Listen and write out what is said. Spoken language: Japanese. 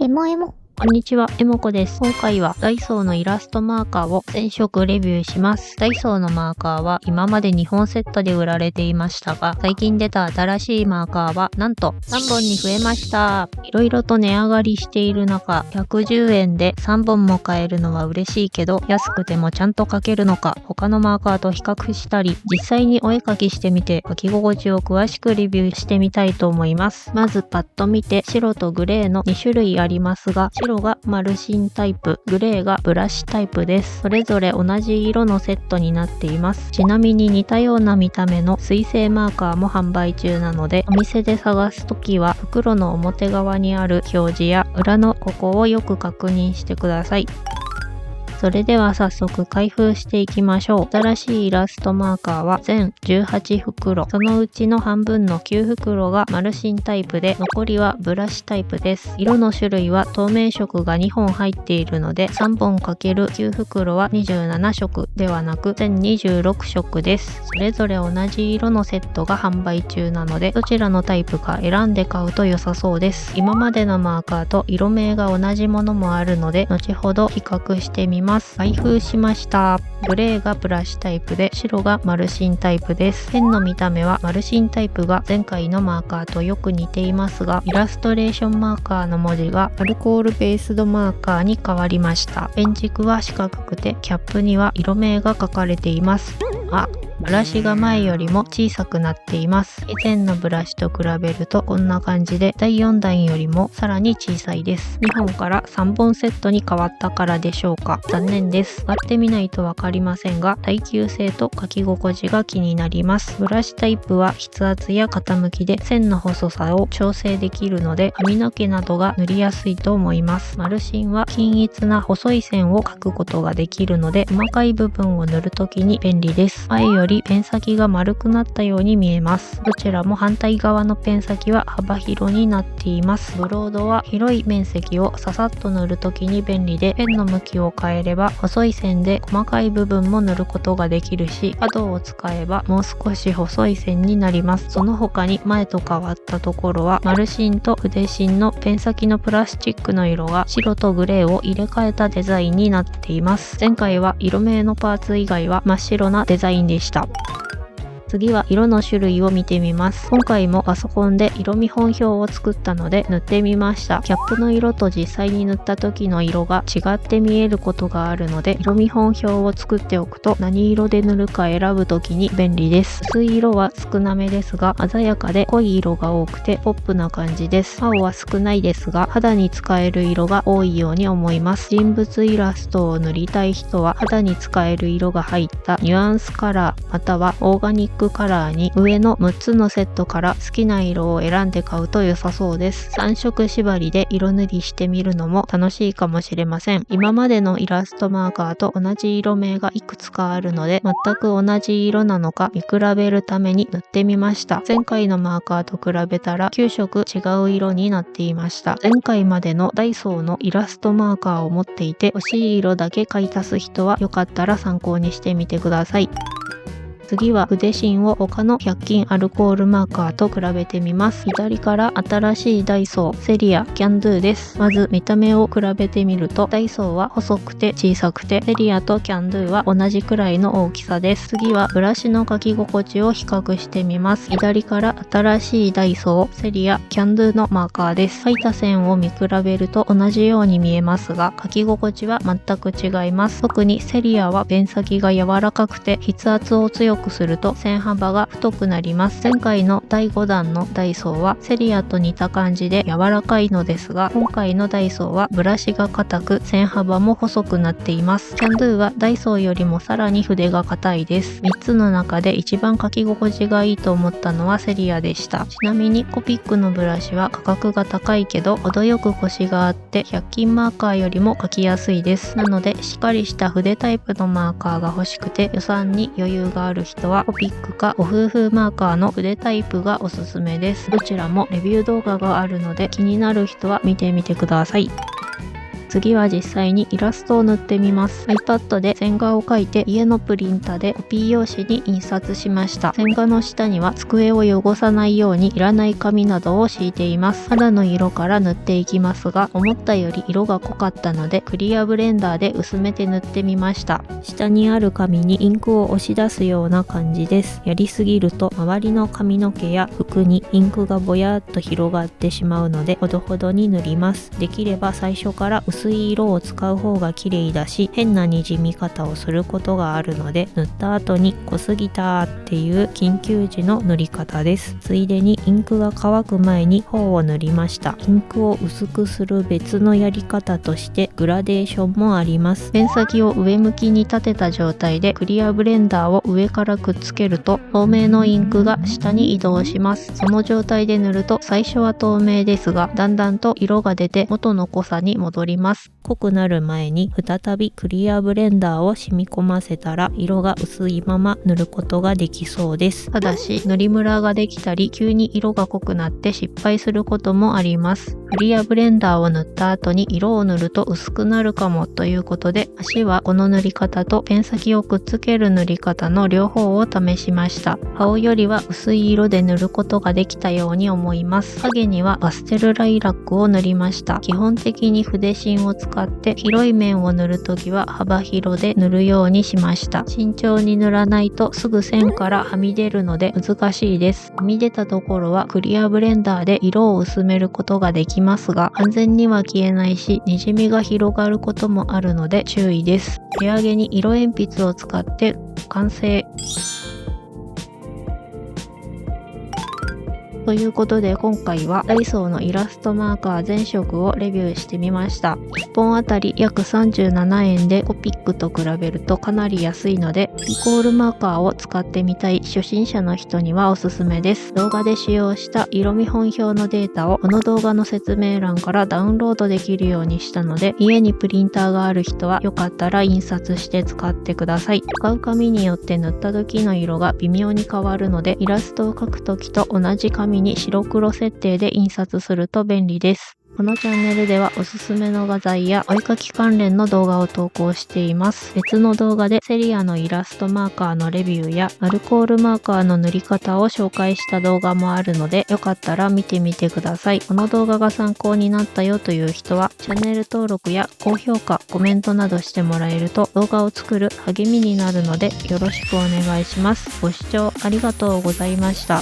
エモエモ。こんにちは、エモコです。今回はダイソーのイラストマーカーを全色レビューします。ダイソーのマーカーは今まで2本セットで売られていましたが、最近出た新しいマーカーはなんと3本に増えました。いろいろと値上がりしている中、110円で3本も買えるのは嬉しいけど、安くてもちゃんと描けるのか、他のマーカーと比較したり、実際にお絵描きしてみて描き心地を詳しくレビューしてみたいと思います。まずパッと見て白とグレーの2種類ありますが、白がマルシンタイプ、グレーがブラシタイプです。それぞれ同じ色のセットになっています。ちなみに似たような見た目の水性マーカーも販売中なので、お店で探すときは袋の表側にある表示や裏のここをよく確認してください。それでは早速開封していきましょう。新しいイラストマーカーは全18袋。そのうちの半分の9袋がマルシンタイプで、残りはブラシタイプです。色の種類は透明色が2本入っているので、3本 ×9 袋は27色ではなく全26色です。それぞれ同じ色のセットが販売中なので、どちらのタイプか選んで買うと良さそうです。今までのマーカーと色名が同じものもあるので、後ほど比較してみます。開封しました。グレーがブラシタイプで、白がマルシンタイプです。ペンの見た目はマルシンタイプが前回のマーカーとよく似ていますが、イラストレーションマーカーの文字がアルコールベースドマーカーに変わりました。ペン軸は四角くて、キャップには色名が書かれています。ブラシが前よりも小さくなっています。以前のブラシと比べるとこんな感じで、第4弾よりもさらに小さいです。2本から3本セットに変わったからでしょうか。残念です。割ってみないとわかりませんが、耐久性と書き心地が気になります。ブラシタイプは筆圧や傾きで線の細さを調整できるので、髪の毛などが塗りやすいと思います。マルシンは均一な細い線を描くことができるので、細かい部分を塗るときに便利です。前よりペン先が丸くなったように見えます。どちらも反対側のペン先は幅広になっています。ブロードは広い面積をささっと塗るときに便利で、ペンの向きを変えれば細い線で細かい部分も塗ることができるし、角を使えばもう少し細い線になります。その他に前と変わったところは、マルシンと筆芯のペン先のプラスチックの色が白とグレーを入れ替えたデザインになっています。前回は色名のパーツ以外は真っ白なデザインでした。次は色の種類を見てみます。今回もパソコンで色見本表を作ったので塗ってみました。キャップの色と実際に塗った時の色が違って見えることがあるので、色見本表を作っておくと何色で塗るか選ぶ時に便利です。薄い色は少なめですが、鮮やかで濃い色が多くてポップな感じです。青は少ないですが、肌に使える色が多いように思います。人物イラストを塗りたい人は、肌に使える色が入ったニュアンスカラーまたはオーガニックカラーに上の6つのセットから好きな色を選んで買うと良さそうです。3色縛りで色塗りしてみるのも楽しいかもしれません。今までのイラストマーカーと同じ色名がいくつかあるので、全く同じ色なのか見比べるために塗ってみました。前回のマーカーと比べたら9色違う色になっていました。前回までのダイソーのイラストマーカーを持っていて、欲しい色だけ買い足す人はよかったら参考にしてみてください。次は筆芯を他の100均アルコールマーカーと比べてみます。左から新しいダイソー、セリア、キャンドゥです。まず見た目を比べてみると、ダイソーは細くて小さくて、セリアとキャンドゥは同じくらいの大きさです。次はブラシの書き心地を比較してみます。左から新しいダイソー、セリア、キャンドゥのマーカーです。書いた線を見比べると同じように見えますが、書き心地は全く違います。特にセリアはペン先が柔らかくて、筆圧を強くすると線幅が太くなります。前回の第5弾のダイソーはセリアと似た感じで柔らかいのですが、今回のダイソーはブラシが硬く線幅も細くなっています。キャンドゥはダイソーよりもさらに筆が硬いです。3つの中で一番書き心地がいいと思ったのはセリアでした。ちなみにコピックのブラシは価格が高いけど程よくコシがあって100均マーカーよりも書きやすいです。なのでしっかりした筆タイプのマーカーが欲しくて予算に余裕がある人はコピックかご夫婦マーカーの筆タイプがおすすめです。どちらもレビュー動画があるので気になる人は見てみてください。次は実際にイラストを塗ってみます。 iPad で線画を描いて家のプリンタでコピー用紙に印刷しました。線画の下には机を汚さないようにいらない紙などを敷いています。肌の色から塗っていきますが、思ったより色が濃かったのでクリアブレンダーで薄めて塗ってみました。下にある紙にインクを押し出すような感じです。やりすぎると周りの髪の毛や服にインクがぼやっと広がってしまうので、ほどほどに塗ります。できれば最初から薄い色を使う方が綺麗だし、変なにじみ方をすることがあるので、塗った後に濃すぎたっていう緊急時の塗り方です。ついでにインクが乾く前に頬を塗りました。インクを薄くする別のやり方としてグラデーションもあります。ペン先を上向きに立てた状態でクリアブレンダーを上からくっつけると透明のインクが下に移動します。その状態で塗ると最初は透明ですが、だんだんと色が出て元の濃さに戻ります。濃くなる前に再びクリアブレンダーを染み込ませたら色が薄いまま塗ることができそうです。ただし塗りムラができたり急に色が濃くなって失敗することもあります。クリアブレンダーを塗った後に色を塗ると薄くなるかもということで、足はこの塗り方とペン先をくっつける塗り方の両方を試しました。顔よりは薄い色で塗ることができたように思います。影にはパステルライラックを塗りました。基本的に筆芯を使って広い面を塗るときは幅広で塗るようにしました。慎重に塗らないとすぐ線からはみ出るので難しいです。はみ出たところはクリアブレンダーで色を薄めることができますが、完全には消えないし、にじみが広がることもあるので注意です。仕上げに色鉛筆を使って完成。ということで今回はダイソーのイラストマーカー全色をレビューしてみました。1本あたり約37円でコピックと比べるとかなり安いので、アルコールマーカーを使ってみたい初心者の人にはおすすめです。動画で使用した色見本表のデータをこの動画の説明欄からダウンロードできるようにしたので、家にプリンターがある人はよかったら印刷して使ってください。使う紙によって塗った時の色が微妙に変わるので、イラストを描く時と同じ紙に白黒設定で印刷すると便利です。このチャンネルではおすすめの画材やお絵描き関連の動画を投稿しています。別の動画でセリアのイラストマーカーのレビューやアルコールマーカーの塗り方を紹介した動画もあるので、よかったら見てみてください。この動画が参考になったよという人はチャンネル登録や高評価、コメントなどしてもらえると動画を作る励みになるのでよろしくお願いします。ご視聴ありがとうございました。